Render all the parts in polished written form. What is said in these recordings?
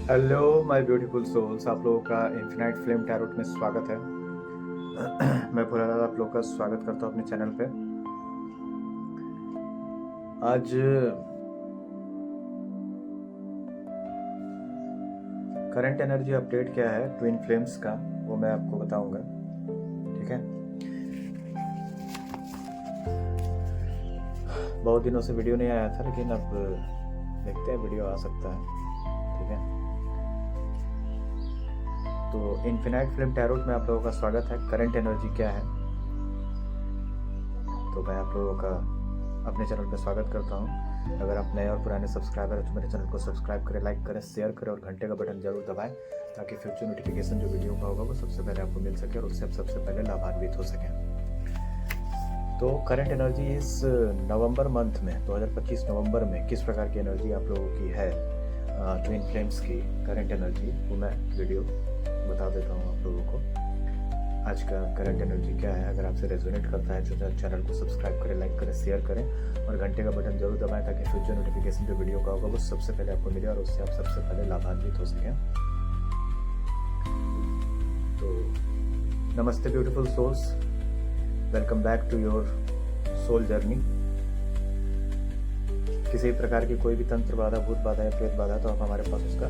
Hello my beautiful souls, आप लोगों का इन्फिनाइट फ्लेम टैरोट में स्वागत है। मैं भोलानाथ आप लोगों का स्वागत करता हूँ अपने चैनल पे। आज करंट एनर्जी अपडेट क्या है ट्विन फ्लेम्स का, वो मैं आपको बताऊंगा। ठीक है, बहुत दिनों से वीडियो नहीं आया था, लेकिन अब देखते हैं वीडियो आ सकता है। ठीक है, तो इन्फिनाइट फ्लेम टैरोट में आप लोगों का स्वागत है। करंट एनर्जी क्या है, तो मैं आप लोगों का अपने चैनल पर स्वागत करता हूं। अगर आप नए और पुराने सब्सक्राइबर हैं तो मेरे चैनल को सब्सक्राइब करें, लाइक करें, शेयर करें और घंटे का बटन जरूर दबाएं, ताकि फ्यूचर नोटिफिकेशन जो वीडियो का होगा वो सबसे पहले आपको मिल सके और उससे आप सबसे पहले लाभान्वित हो सकें। तो करंट एनर्जी इस नवंबर मंथ में 2025 नवंबर में किस प्रकार की एनर्जी आप लोगों की है, ट्विन फ्लेम्स की करंट एनर्जी, वो मैं वीडियो बता देता हूँ आप लोगों को। आज का करंट एनर्जी क्या है, अगर आपसे रेजोनेट करता है तो चैनल को सब्सक्राइब करें, लाइक करें, शेयर करें और घंटे का बटन जरूर दबाएं, ताकि फ्यूचर नोटिफिकेशन जो वीडियो का होगा वो सबसे पहले आपको मिले और उससे आप सबसे पहले लाभान्वित हो सकें। तो नमस्ते beautiful souls, welcome back to your soul journey. किसी प्रकार की कोई भी तंत्र बाधा, भूत बाधा या प्रेत बाधा, तो आप हमारे पास उसका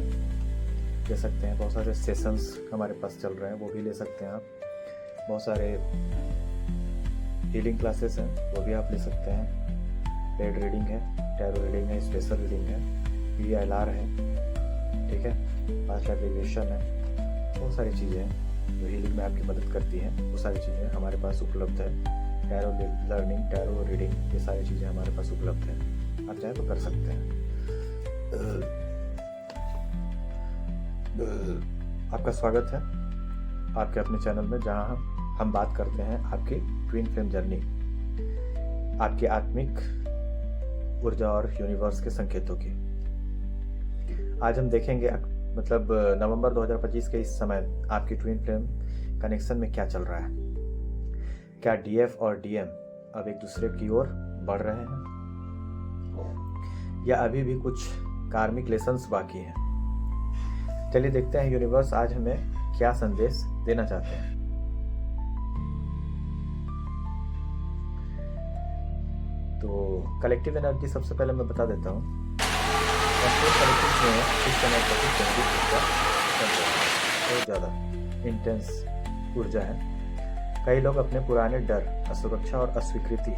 ले सकते हैं। बहुत सारे सेशंस हमारे पास चल रहे हैं, वो भी ले सकते हैं आप। बहुत सारे हीलिंग क्लासेस हैं, वो भी आप ले सकते हैं। पेड रीडिंग है, टैरो रीडिंग है, स्पेशल रीडिंग है, PLR है, ठीक है, पास्ट लाइफ रिग्रेशन है। बहुत सारी चीज़ें हैं जो हीलिंग में आपकी मदद करती हैं। वो सारी चीज़ें हमारे पास उपलब्ध है। टैरो लर्निंग, टैरो रीडिंग, ये सारी चीज़ें हमारे पास उपलब्ध है। आप चाहे तो कर सकते हैं। आपका स्वागत है आपके अपने चैनल में, जहां हम बात करते हैं आपकी ट्विन फ्लेम जर्नी, आपकी आत्मिक ऊर्जा और यूनिवर्स के संकेतों की। आज हम देखेंगे मतलब नवंबर 2025 के इस समय आपकी ट्विन फ्लेम कनेक्शन में क्या चल रहा है। क्या DF और DM अब एक दूसरे की ओर बढ़ रहे हैं, या अभी भी कुछ कार्मिक लेसन्स बाकी हैं। चलिए देखते हैं यूनिवर्स आज हमें क्या संदेश देना चाहते हैं। तो कलेक्टिव एनर्जी सबसे पहले मैं बता देता हूँ। कलेक्टिव में इस समय बहुत ज़्यादा इंटेंस ऊर्जा है। कई लोग अपने पुराने डर, असुरक्षा और अस्वीकृति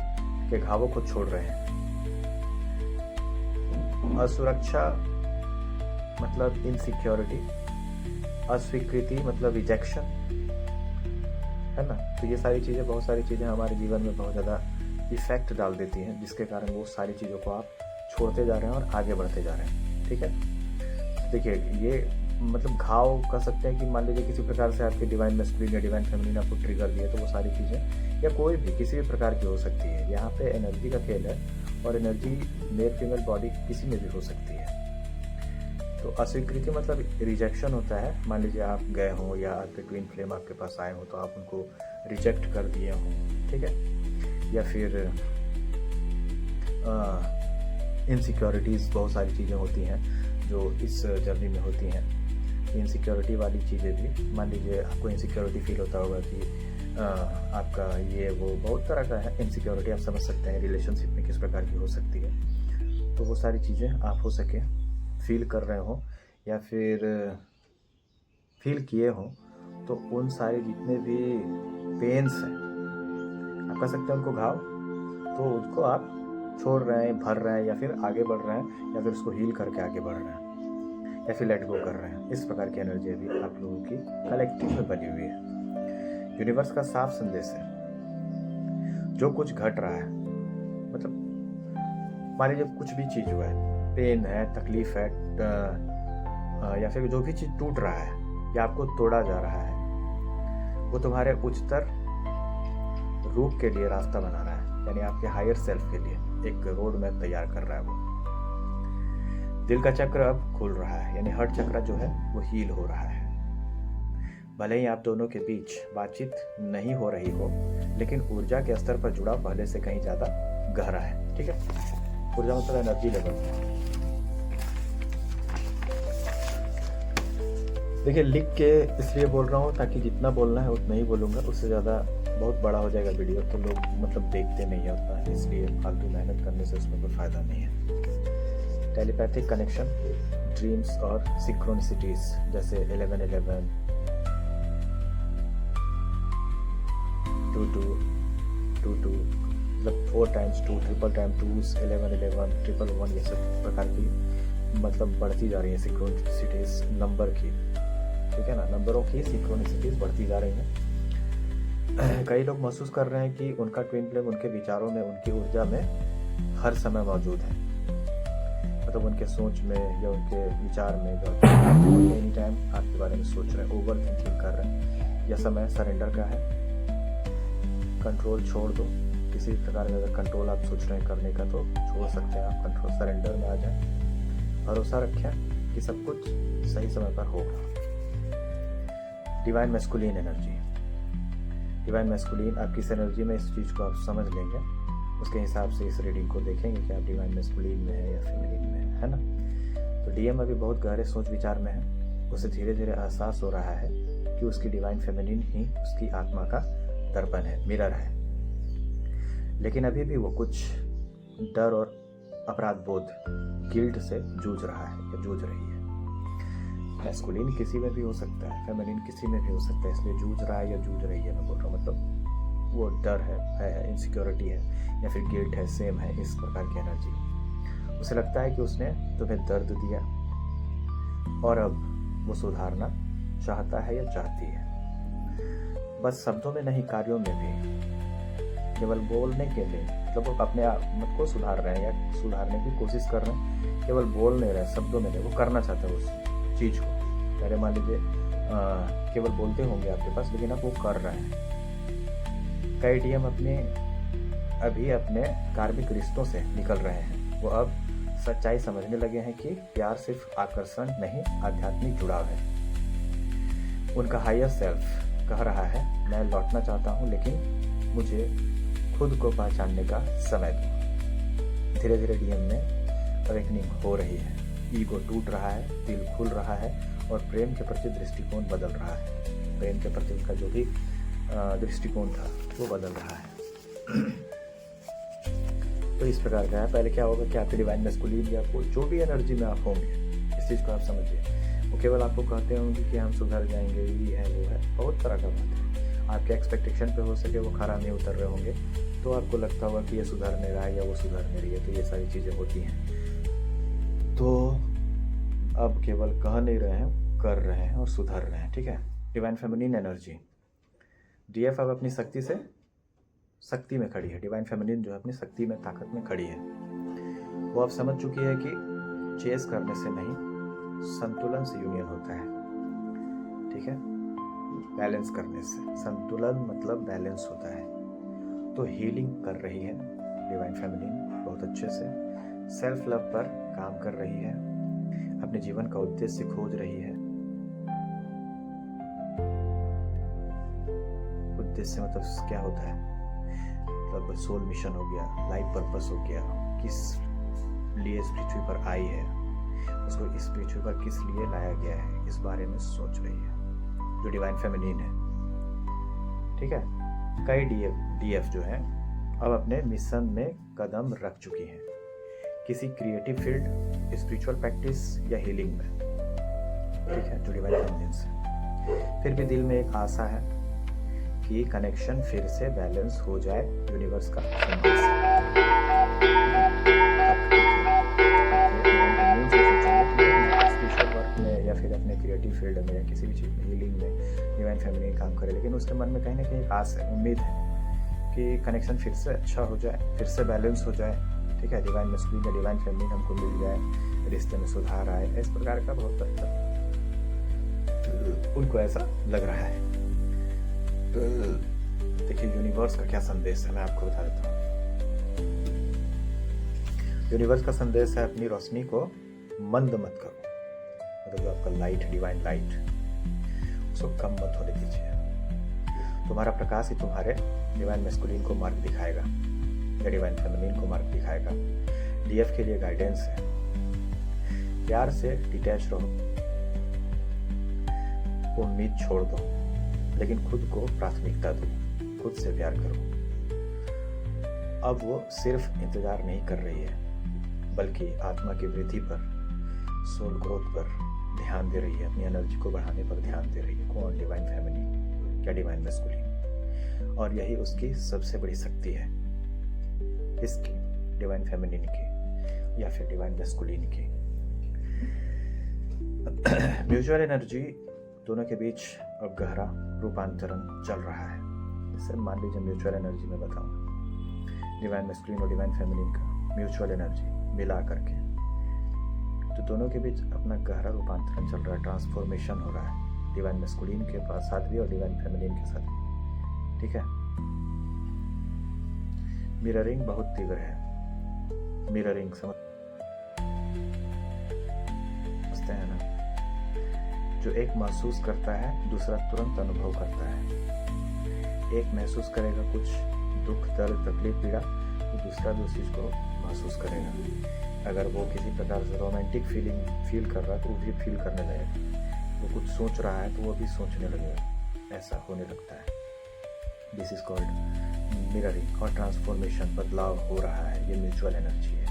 के घावों को छोड़ रहे हैं। असुरक्षा मतलब इनसिक्योरिटी, अस्वीकृति मतलब रिजेक्शन, है ना। तो ये सारी चीज़ें, बहुत सारी चीज़ें हमारे जीवन में बहुत ज़्यादा इफेक्ट डाल देती हैं, जिसके कारण वो सारी चीज़ों को आप छोड़ते जा रहे हैं और आगे बढ़ते जा रहे हैं। ठीक है, देखिए ये मतलब घाव कह सकते हैं कि मान लीजिए किसी प्रकार से आपके डिवाइन मैस्कुलिन या डिवाइन फेमिनिन आपको ट्रिगर दिए, तो वो सारी चीज़ें या कोई भी किसी भी प्रकार की हो सकती है। यहाँ पे एनर्जी का खेल है और एनर्जी मेल फीमेल बॉडी किसी में भी हो सकती है। तो अस्वीकृति मतलब रिजेक्शन होता है। मान लीजिए आप गए हों या आपके ट्विन फ्लेम आपके पास आए हों, तो आप उनको रिजेक्ट कर दिए हों, ठीक है, या फिर इनसिक्योरिटीज़, बहुत सारी चीज़ें होती हैं जो इस जर्नी में होती हैं। इनसिक्योरिटी वाली चीज़ें भी, मान लीजिए आपको इनसिक्योरिटी फील होता होगा कि आपका ये वो बहुत तरह का है इनसिक्योरिटी, आप समझ सकते हैं रिलेशनशिप में किस प्रकार की हो सकती है। तो वो सारी चीज़ें आप हो सके फील कर रहे हो या फिर फील किए हो, तो उन सारे जितने भी पेन्स हैं, आप कह सकते हैं उनको घाव, तो उसको आप छोड़ रहे हैं, भर रहे हैं, या फिर आगे बढ़ रहे हैं, या फिर उसको हील करके आगे बढ़ रहे हैं, या फिर लेट गो कर रहे हैं। इस प्रकार की एनर्जी अभी आप लोगों की कलेक्टिव में बनी हुई है। यूनिवर्स का साफ संदेश है, जो कुछ घट रहा है, मतलब मान लीजिए कुछ भी चीज़ हुआ है, पेन है, तकलीफ है, या फिर जो भी चीज़ टूट रहा है या आपको तोड़ा जा रहा है, वो तुम्हारे उच्चतर रूप के लिए रास्ता बना रहा है, यानी आपके हायर सेल्फ के लिए एक रोड मैप तैयार कर रहा है। वो दिल का चक्र अब खुल रहा है, यानी हार्ट चक्र जो है वो हील हो रहा है। भले ही आप दोनों के बीच बातचीत नहीं हो रही हो, लेकिन ऊर्जा के स्तर पर जुड़ाव पहले से कहीं ज़्यादा गहरा है। ठीक है, ऊर्जा मतलब एनर्जी लेवल। देखिए, लिख के इसलिए बोल रहा हूँ ताकि जितना बोलना है उतना ही बोलूँगा, उससे ज़्यादा बहुत बड़ा हो जाएगा वीडियो तो लोग मतलब देखते नहीं है उतना, इसलिए फालतू मेहनत करने से उसमें कोई फ़ायदा नहीं है। टेलीपैथिक कनेक्शन, ड्रीम्स और सिंक्रोनिसिटीज जैसे 1111, 22 मतलब 4 टाइम्स 2, ट्रिपल टाइम 2s, 1111, 111, ये सब प्रकार की मतलब बढ़ती जा रही है सिंक्रोनिसिटीज नंबर की, ठीक है ना, नंबरों की सिंक्रोनिसिटीज बढ़ती जा रही हैं। कई लोग महसूस कर रहे हैं कि उनका ट्विन फ्लेम उनके विचारों में, उनकी ऊर्जा में हर समय मौजूद है, मतलब उनके सोच में या उनके विचार में, जो एनी टाइम आपके बारे में सोच रहे हैं, ओवर थिंकिंग कर रहे हैं। यह समय सरेंडर का है, कंट्रोल छोड़ दो। किसी प्रकार का अगर कंट्रोल आप सोच रहे हैं करने का तो छोड़ सकते हैं आप, कंट्रोल सरेंडर में आ जाए। भरोसा रखें कि सब कुछ सही समय पर होगा। Divine masculine energy, divine masculine, आप किस एनर्जी में इस चीज़ को आप समझ लेंगे, उसके हिसाब से इस रीडिंग को देखेंगे कि आप डिवाइन मैस्कुलिन में है या फेमिनिन में है ना। तो डीएम अभी बहुत गहरे सोच विचार में है, उसे धीरे धीरे एहसास हो रहा है कि उसकी डिवाइन फेमिनिन ही उसकी आत्मा का दर्पण है, मिरर है, लेकिन अभी भी वो कुछ डर और अपराध बोध, गिल्ट से जूझ रहा है या जूझ रही है। मैस्कुलिन किसी में भी हो सकता है, फेमिनिन किसी में भी हो सकता है, इसलिए जूझ रहा है या जूझ रही है मैं बोल रहा हूँ, मतलब वो डर है, भय है, इनसिक्योरिटी है या फिर गिल्ट है, सेम है, इस प्रकार की एनर्जी। उसे लगता है कि उसने तुम्हें दर्द दिया और अब वो सुधारना चाहता है या चाहती है, बस शब्दों में नहीं, कार्यों में भी, केवल बोलने के लिए, मतलब वो अपने आप को सुधार रहे हैं या सुधारने की कोशिश कर रहे हैं, केवल बोल नहीं रहे, शब्दों में नहीं, वो करना चाहते हैं उस चीज़ को। पहले मान लीजिए केवल बोलते होंगे आपके पास, लेकिन अब वो कर रहे हैं। कई डीएम अभी अपने कार्मिक रिश्तों से निकल रहे हैं, वो अब सच्चाई समझने लगे हैं कि प्यार सिर्फ आकर्षण नहीं, आध्यात्मिक जुड़ाव है। उनका हायर सेल्फ कह रहा है, मैं लौटना चाहता हूँ, लेकिन मुझे खुद को पहचानने का समय दो। धीरे धीरे डीएम में अवेकनिंग हो रही है, ईगो टूट रहा है, दिल खुल रहा है और प्रेम के प्रति दृष्टिकोण बदल रहा है। प्रेम के प्रति उनका जो भी दृष्टिकोण था वो बदल रहा है। तो इस प्रकार का है। पहले क्या होगा कि आपके डिवाइन मैस्कुलिन या जो भी एनर्जी में आप होंगे, इस चीज़ को आप समझिए, वो केवल आपको कहते होंगे कि हम सुधर जाएंगे, ये है वो है, बहुत तरह का बात है। आपके एक्सपेक्टेशन पे हो सके वो खरा नहीं उतर रहे होंगे, तो आपको लगता होगा कि ये सुधर नहीं रहा है या वो सुधर नहीं रही है, तो ये सारी चीज़ें होती हैं। तो अब केवल कह नहीं रहे हैं, कर रहे हैं और सुधर रहे हैं, ठीक है। डिवाइन फेमिनिन एनर्जी, डीएफ अब अपनी शक्ति में खड़ी है। डिवाइन फेमिनिन जो है अपनी शक्ति में, ताकत में खड़ी है। वो अब समझ चुकी है कि चेस करने से नहीं, संतुलन से यूनियन होता है, ठीक है, बैलेंस करने से। संतुलन मतलब बैलेंस होता है। तो हीलिंग कर रही है डिवाइन फेमिनिन बहुत अच्छे से, सेल्फ लव पर काम कर रही है, अपने जीवन का उद्देश्य खोज रही है। उद्देश्य मतलब क्या होता है, मतलब सोल मिशन हो गया, लाइफ पर्पस हो गया, किस लिए इस पृथ्वी पर आई है, उसको इस पृथ्वी पर किस लिए लाया गया है, इस बारे में सोच रही है, जो डिवाइन फेमिनिन है, ठीक है। कई डीएफ जो है अब अपने मिशन में कदम रख चुकी हैं, किसी क्रिएटिव फील्ड, स्पिरिचुअल प्रैक्टिस या हीलिंग में, ठीक है, जो डिवाइन फेमिनिन से। फिर भी दिल में एक आशा है कि कनेक्शन फिर से बैलेंस हो जाए, यूनिवर्स का संदेश स्पिरिचुअल वर्क में या फिर अपने क्रिएटिव फील्ड में या किसी भी चीज़ में, हीलिंग में डिवाइन फेमिनिन काम करे, लेकिन उसके मन में कहीं ना कहीं एक आस है, उम्मीद है कि कनेक्शन फिर से अच्छा हो जाए, फिर से बैलेंस हो जाए, ठीक है। डिवाइन मैस्कुलिन या डिवाइन फेमिनिन हमको मिल जाए, रिश्ते में सुधार आए, इस प्रकार का बहुत अच्छा उनको ऐसा लग रहा है। देखिए यूनिवर्स का क्या संदेश है, मैं आपको बता देता हूँ। यूनिवर्स का संदेश है, अपनी रोशनी को मंद मत करो, मतलब जो आपका लाइट है, डिवाइन लाइट, उसको कम मत होने दीजिए। तुम्हारा प्रकाश ही तुम्हारे डिवाइन मैस्कुलिन को मार्ग दिखाएगा या डिवाइन फेमिनिन को मार्ग दिखाएगा। डीएफ के लिए गाइडेंस है, प्यार से डिटैच रहो, उम्मीद छोड़ दो, लेकिन खुद को प्राथमिकता दो, खुद से प्यार करो। अब वो सिर्फ इंतजार नहीं कर रही है, बल्कि आत्मा की वृद्धि पर, सोल ग्रोथ पर ध्यान दे रही है, अपनी एनर्जी को बढ़ाने पर ध्यान दे रही है। कौन? डिवाइन फेमिनिन या डिवाइन मैस्कुलिन। और यही उसकी सबसे बड़ी शक्ति है, इसकी डिवाइन फेमिनिन की या फिर डिवाइन मैस्कुलिन की। म्यूचुअल एनर्जी दोनों के बीच अब गहरा रूपांतरण चल रहा है। जैसे मान लीजिए म्यूचुअल एनर्जी में बताऊँ, डिवाइन मैस्कुलिन और डिवाइन फेमिनिन का म्यूचुअल एनर्जी मिला करके, तो दोनों के बीच अपना गहरा रूपांतरण चल रहा है, ट्रांसफॉर्मेशन हो रहा है, डिवाइन मैस्कुलिन के साथ भी और डिवाइन फेमिनिन के साथ भी। ठीक है, मिररिंग बहुत तीव्र है। मिररिंग समझते हैं ना? जो एक महसूस करता है, दूसरा तुरंत अनुभव करता है। एक महसूस करेगा कुछ दुख, दर्द, तकलीफ, पीड़ा, तो दूसरा भी उस चीज़ को महसूस करेगा। अगर वो किसी प्रकार से रोमांटिक फील कर रहा है तो वो भी फील करने लगेगा। वो कुछ सोच रहा है तो वो भी सोचने लगेगा। ऐसा होने लगता है। दिस इज कॉल्ड मिररिंग और ट्रांसफॉर्मेशन। बदलाव हो रहा है, ये म्यूचुअल एनर्जी है।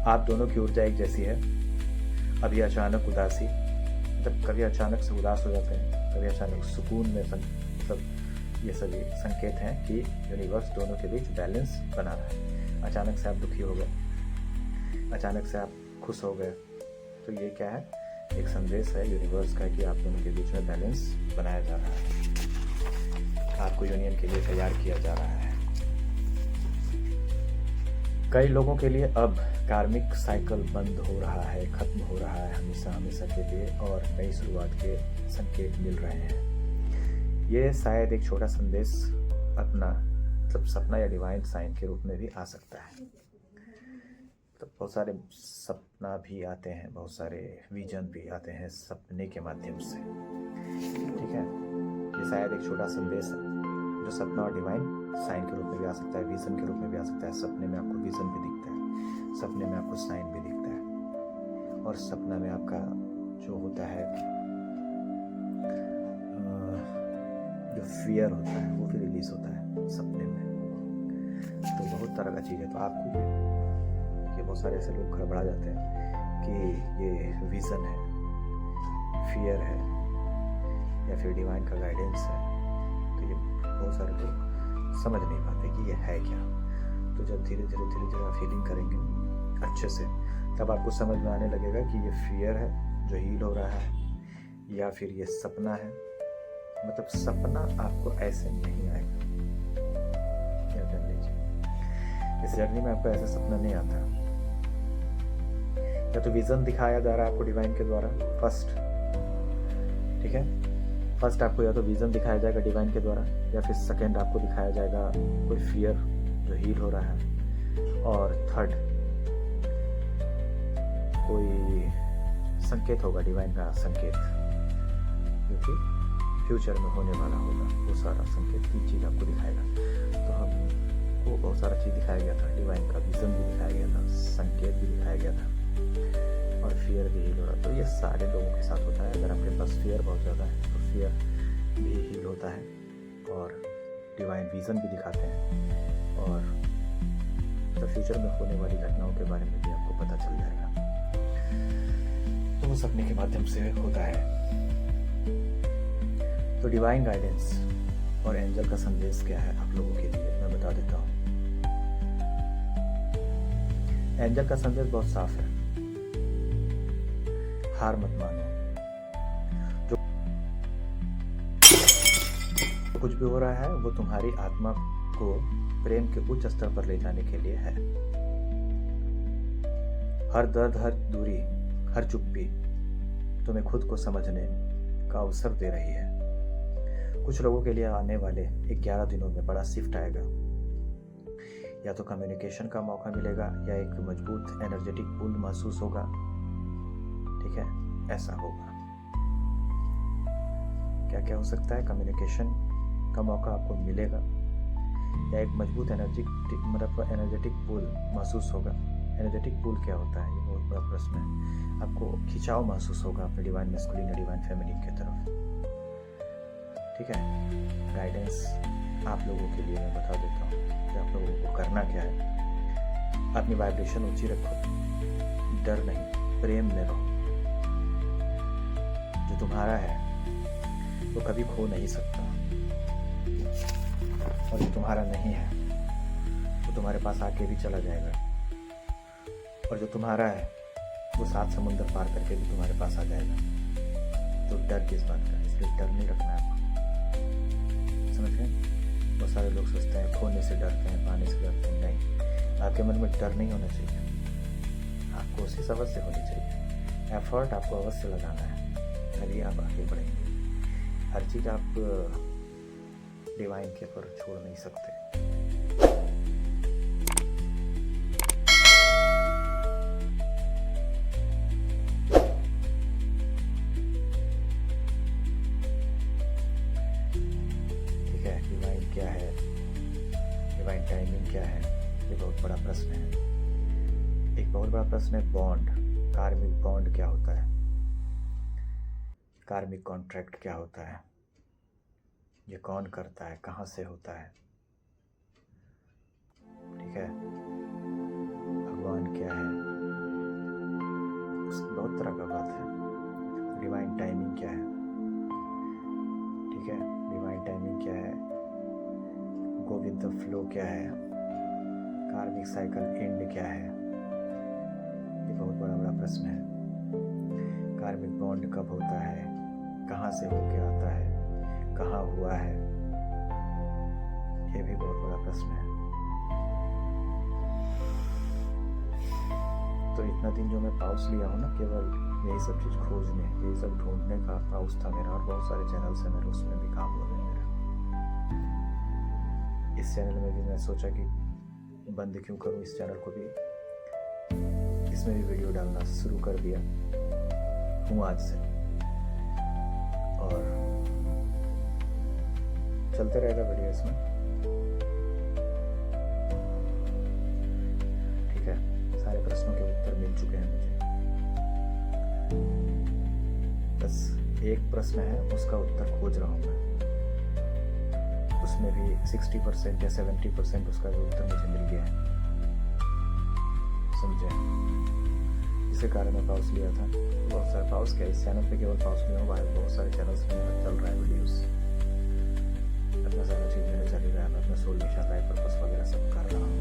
आप दोनों की ऊर्जा एक जैसी है। अभी अचानक उदासी, मतलब कभी अचानक से उदास हो जाते हैं, कभी अचानक सुकून में, मतलब ये सभी संकेत हैं कि यूनिवर्स दोनों के बीच बैलेंस बना रहा है। अचानक से आप दुखी हो गए, अचानक से आप खुश हो गए, तो ये क्या है? एक संदेश है यूनिवर्स का कि आप दोनों के बीच में बैलेंस बनाया जा रहा है, आपको यूनियन के लिए तैयार किया जा रहा है। कई लोगों के लिए अब कार्मिक साइकिल बंद हो रहा है, खत्म हो रहा है हमेशा हमेशा के लिए, और नई शुरुआत के संकेत मिल रहे हैं। ये शायद एक छोटा संदेश अपना, मतलब सपना या डिवाइन साइन के रूप में भी आ सकता है। तो बहुत सारे सपना भी आते हैं, बहुत सारे विजन भी आते हैं सपने के माध्यम से। ठीक है, ये शायद एक छोटा संदेश है जो सपना और डिवाइन साइन के रूप में भी आ सकता है, विजन के रूप में भी आ सकता है। सपने में आपको विजन भी दिखता है, सपने में आपको साइन भी दिखता है, और सपना में आपका जो होता है, जो फियर होता है, वो भी रिलीज होता है सपने में। तो बहुत तरह का चीज़ है। तो आपको ये बहुत सारे ऐसे लोग घबरा जाते हैं कि ये विजन है, फियर है, या फिर डिवाइन का गाइडेंस है। तो ये बहुत सारे लोग समझ नहीं पाते कि ये है क्या। तो जब धीरे धीरे आप फीलिंग करेंगे अच्छे से, तब आपको समझ में आने लगेगा कि ये फियर है जो हील हो रहा है, या फिर ये सपना है। मतलब सपना आपको ऐसे नहीं आएगा, क्या कर लीजिए। इस जर्नी में आपको ऐसा सपना नहीं आता। या तो विजन दिखाया जा रहा है आपको डिवाइन के द्वारा फर्स्ट। ठीक है, फर्स्ट आपको या तो विजन दिखाया जाएगा डिवाइन के द्वारा, या फिर सेकंड आपको दिखाया जाएगा कोई फियर जो हील हो रहा है, और थर्ड कोई संकेत होगा, डिवाइन का संकेत, क्योंकि फ्यूचर में होने वाला होगा। वो सारा संकेत की चीज़ आपको दिखाएगा। तो हमको बहुत सारा चीज़ दिखाया गया था, डिवाइन का विजन भी दिखाया गया था, संकेत भी दिखाया गया था, और फियर भी हील हो रहा। तो ये सारे लोगों के साथ होता है। अगर आपके पास फियर बहुत ज़्यादा है तो फियर भी हील होता है, और डिवाइन विजन भी दिखाते हैं, और तो फ्यूचर में होने वाली घटनाओं के बारे में भी आपको पता चल जाएगा। तो वो सपने के माध्यम से होता है। तो डिवाइन गाइडेंस और एंजल का संदेश क्या है आप लोगों के लिए, मैं बता देता हूँ। एंजल का संदेश बहुत साफ है। हार मत मानो। जो कुछ भी हो रहा है वो तुम्हारी आत्मा को प्रेम के उच्च स्तर पर ले जाने के लिए है। हर दर्द, हर दूरी, हर चुप्पी तुम्हें खुद को समझने का अवसर दे रही है। कुछ लोगों के लिए आने वाले 11 दिनों में बड़ा शिफ्ट आएगा। या तो कम्युनिकेशन का मौका मिलेगा, या एक मजबूत एनर्जेटिक पुल महसूस होगा। ठीक है, ऐसा होगा। क्या क्या हो सकता है? कम्युनिकेशन का मौका आपको मिलेगा, या एक मजबूत एनर्जेटिक पुल महसूस होगा। एनर्जेटिक पुल क्या होता है? ये बहुत बड़ा प्रश्न है। आपको खिंचाव महसूस होगा अपने डिवाइन मैस्कुलिन या डिवाइन फेमिनिन की तरफ। ठीक है, गाइडेंस आप लोगों के लिए मैं बता देता हूँ कि आप लोगों को करना क्या है। अपनी वाइब्रेशन ऊंची रखो, डर नहीं, प्रेम में रहो। जो तुम्हारा है वो कभी खो नहीं सकता, और जो तुम्हारा नहीं है वो तुम्हारे पास आके भी चला जाएगा, और जो तुम्हारा है वो 7 समुंदर पार करके भी तुम्हारे पास आ जाएगा। तो डर किस बात का? इसलिए डर नहीं रखना है आपको, समझ गए? बहुत सारे लोग सोचते हैं खोने से डरते हैं, पाने से डरते हैं। नहीं, आपके मन में डर नहीं होना चाहिए। आपको कोशिश अवश्य होनी चाहिए, एफर्ट आपको अवश्य लगाना है, तभी आप आगे बढ़ेंगे। हर चीज़ आप डिवाइन के ऊपर छोड़ नहीं सकते। ठीक है, डिवाइन क्या है, डिवाइन टाइमिंग क्या है, ये बहुत बड़ा प्रश्न है। एक बहुत बड़ा प्रश्न है बॉन्ड, कार्मिक बॉन्ड क्या होता है, कार्मिक कॉन्ट्रैक्ट क्या होता है, ये कौन करता है, कहाँ से होता है। ठीक है, भगवान क्या है, बहुत तरह का बात है। डिवाइन टाइमिंग क्या है, ठीक है, डिवाइन टाइमिंग क्या है, गो विद द फ्लो क्या है, कार्मिक साइकिल एंड क्या है, ये बहुत बड़ा प्रश्न है। कार्मिक बॉन्ड कब होता है, कहाँ से होके आता है, कहाँ हुआ है, ये भी बहुत बड़ा प्रश्न है। तो इतना दिन जो मैं पाउस लिया हूँ ना, केवल यही सब चीज़ खोजने, यही सब ढूंढने का पाउस था मेरा, और बहुत सारे चैनल्स हैं मेरे, उसमें भी काम हुआ है मेरा। इस चैनल में भी मैं सोचा कि बंद क्यों करूँ इस चैनल को भी, इसमें भी वीडियो डालना शुरू कर दिया हूँ आज से, और चलते रहेगा वीडियो इसमें। ठीक है, सारे प्रश्नों के उत्तर मिल चुके हैं मुझे, बस एक प्रश्न है उसका उत्तर खोज रहा हूँ मैं। उसमें भी 60% या 70% उसका जो उत्तर मुझे मिल गया है, समझे? इसी कारण मैं पाउस लिया था। बहुत सारे पाउस क्या, इस चैनल पे केवल पाउस नहीं हो, बाहर बहुत सारे चैनल्स में चल रहा है वीडियोस, अपना सारा चीज़ मेरा चल ही रहा है। मैं अपना सोल मिशन, लाइफ पर्पस वगैरह सब कर रहा हूँ,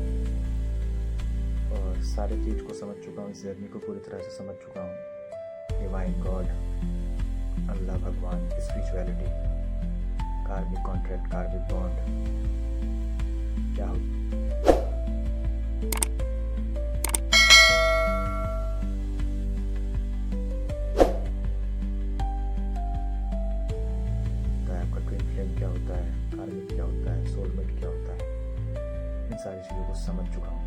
और सारी चीज़ को समझ चुका हूँ, इस जर्नी को पूरी तरह से समझ चुका हूँ। डिवाइन गॉड, अल्लाह, भगवान, स्पिरिचुअलिटी, कार्मिक कॉन्ट्रैक्ट, कार्मिक बॉन्ड क्या हो, क्या होता है, कार्मिक क्या होता है, सोलमेट क्या होता है, इन सारी चीज़ों को समझ चुका हूँ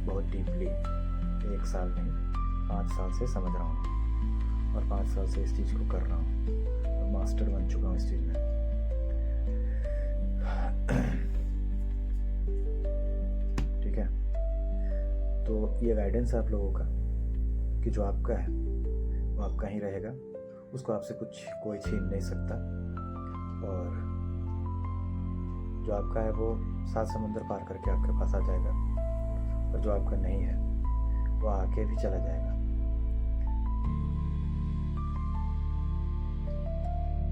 बहुत डीपली। 1 साल नहीं, 5 साल से समझ रहा हूँ, और 5 साल से इस चीज़ को कर रहा हूँ, और मास्टर बन चुका हूँ इस चीज़ में। ठीक है, तो ये गाइडेंस है आप लोगों का कि जो आपका है वो आपका ही रहेगा, उसको आपसे कुछ कोई छीन नहीं सकता, और जो आपका है वो 7 समुंदर पार करके आपके पास आ जाएगा, और जो आपका नहीं है वो आके भी चला जाएगा।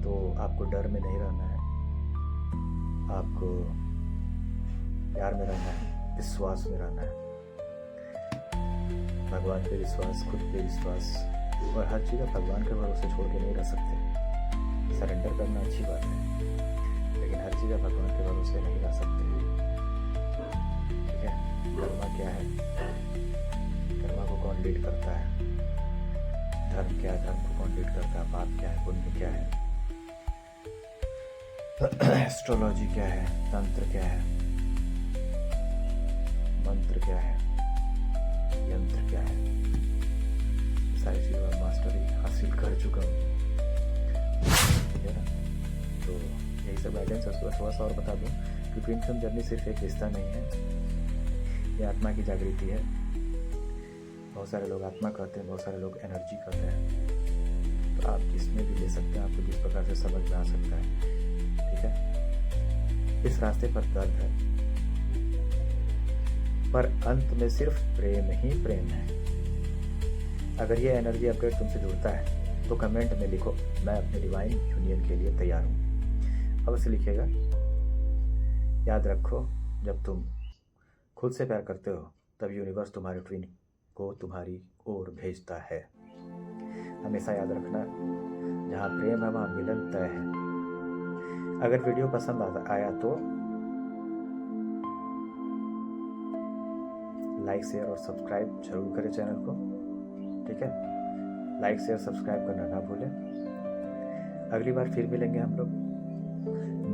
तो आपको डर में नहीं रहना है, आपको प्यार में रहना है, विश्वास में रहना है, भगवान पे विश्वास, खुद पे विश्वास, और हर चीज़ भगवान के भरोसे छोड़ के नहीं रह सकते। सरेंडर करना अच्छी बात है, लेकिन हर चीज़ भगवान के भरोसे नहीं रह सकते। ठीक है, कर्मा क्या है, कर्मा को कौन लीड करता है, धर्म क्या है, धर्म को कौन लीड करता है, पाप क्या है, पुण्य क्या है, एस्ट्रोलॉजी क्या है, तंत्र क्या है, मंत्र क्या है, यंत्र क्या है, सारी चीज़ों में मास्टरी हासिल कर चुका हूँ। ठीक है ना, तो यही सब गाइडेंस है। उसको थोड़ा सा और बता दूँ कि ट्विन फ्लेम जर्नी सिर्फ एक रिश्ता नहीं है, ये आत्मा की जागृति है, बहुत सारे लोग आत्मा कहते हैं, बहुत सारे लोग एनर्जी कहते हैं। तो आप जिसमें भी ले सकते हैं, आपको जिस प्रकार से समझ में आ सकता है, ठीक है। इस रास्ते पर दर्द है, पर अंत में सिर्फ प्रेम ही प्रेम है। अगर ये एनर्जी अपडेट तुमसे जुड़ता है तो कमेंट में लिखो, मैं अपने डिवाइन यूनियन के लिए तैयार हूँ। अवश्य लिखिएगा। याद रखो, जब तुम खुद से प्यार करते हो तब यूनिवर्स तुम्हारे ट्विन को तुम्हारी ओर भेजता है। हमेशा याद रखना, जहाँ प्रेम है वहाँ मिलन तय है। अगर वीडियो पसंद आया तो लाइक शेयर और सब्सक्राइब जरूर करें चैनल को, ठीक है। लाइक शेयर सब्सक्राइब करना ना भूलें। अगली बार फिर मिलेंगे हम लोग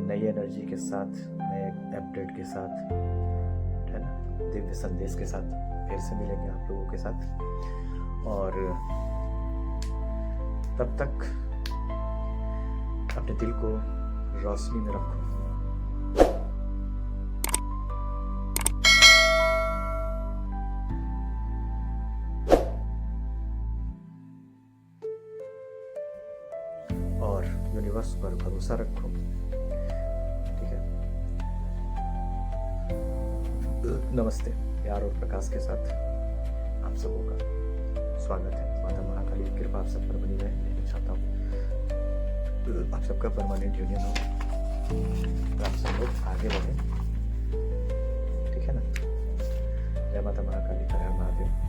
नई एनर्जी के साथ, नए अपडेट के साथ, है ना, दिव्य संदेश के साथ फिर से मिलेंगे आप लोगों के साथ। और तब तक अपने दिल को रोशनी में रखो। और यूनिवर्स पर भरोसा रखो, ठीक है। नमस्ते, प्यार और प्रकाश के साथ आप सबों का स्वागत है। माता महाकाली की कृपा आप सब पर बनी रहे, मैं चाहता हूँ आप सबका परमानेंट यूनियन हो, आप सब लोग आगे बढ़े, ठीक है ना। जय माता महाकाली, हर हर महादेव।